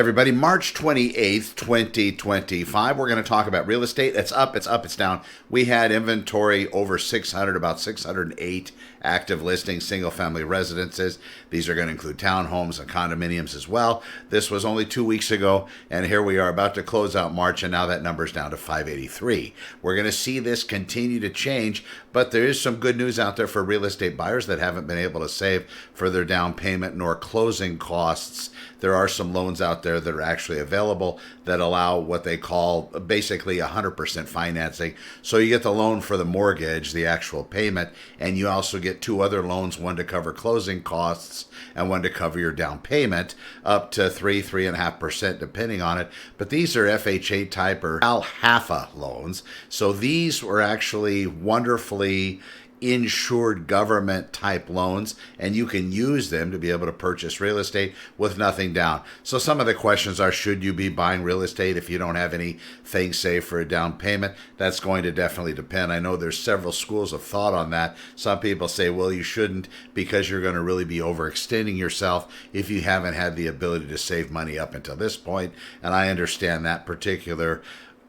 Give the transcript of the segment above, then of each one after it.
Everybody, March 28th, 2025, we're going to talk about real estate. It's up, it's down. We had inventory over 600, about 608 active listings, single-family residences. These are going to include townhomes and condominiums as well. This was only 2 weeks ago, and here we are about to close out March, and now that number's down to 583. We're going to see this continue to change, but there is some good news out there for real estate buyers that haven't been able to save for their down payment nor closing costs. There are some loans out there that are actually available that allow what they call basically 100% financing. So you get the loan for the mortgage, the actual payment, and you also get two other loans, one to cover closing costs and one to cover your down payment, up to 3.5% depending on it. But these are FHA type or CalHFA loans. So these were actually wonderfully insured government type loans, and you can use them to be able to purchase real estate with nothing down. So some of the questions are, should you be buying real estate if you don't have anything saved for a down payment? That's going to definitely depend. I know there's several schools of thought on that. Some people say, well, you shouldn't because you're going to really be overextending yourself if you haven't had the ability to save money up until this point. And I understand that particular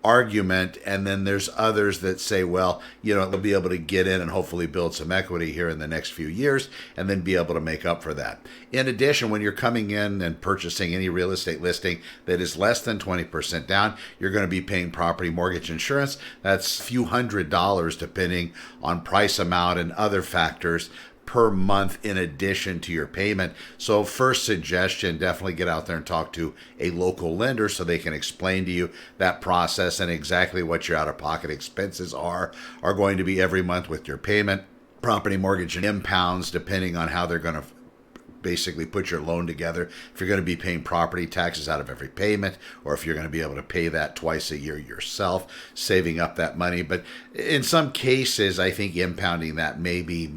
argument. And then there's others that say, well, they'll be able to get in and hopefully build some equity here in the next few years and then be able to make up for that. In addition, when you're coming in and purchasing any real estate listing that is less than 20% down, you're going to be paying property mortgage insurance. That's a few $100s depending on price amount and other factors per month in addition to your payment. So first suggestion, definitely get out there and talk to a local lender so they can explain to you that process and exactly what your out-of-pocket expenses are going to be every month with your payment. Property mortgage in impounds, depending on how they're going to basically put your loan together. If you're going to be paying property taxes out of every payment, or if you're going to be able to pay that twice a year yourself, saving up that money. But in some cases, I think impounding that maybe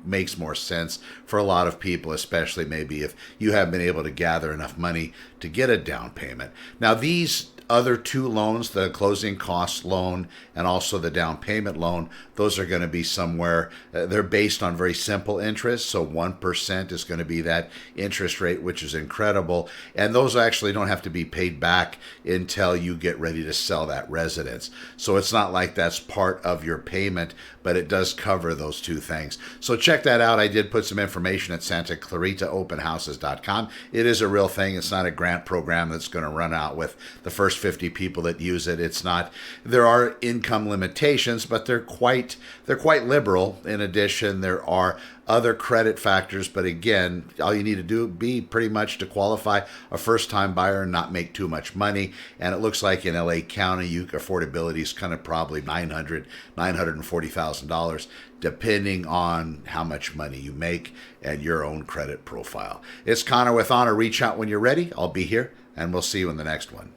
makes more sense for a lot of people, especially maybe if you haven't been able to gather enough money to get a down payment. Now, these other two loans, the closing cost loan and also the down payment loan, those are going to be somewhere, they're based on very simple interest. So 1% is going to be that interest rate, which is incredible. And those actually don't have to be paid back until you get ready to sell that residence. So it's not like that's part of your payment, but it does cover those two things. So check that out. I did put some information at Santa Clarita openhouses.com. It is a real thing. It's not a grant program that's going to run out with the first 50 people that use it. It's not. There are income limitations, but they're quite liberal. In addition, there are other credit factors, but again, all you need to do be pretty much to qualify a first-time buyer and not make too much money. And it looks like in LA County, affordability is kind of probably $940,000, depending on how much money you make and your own credit profile. It's Connor with Honor. Reach out when you're ready. I'll be here, and we'll see you in the next one.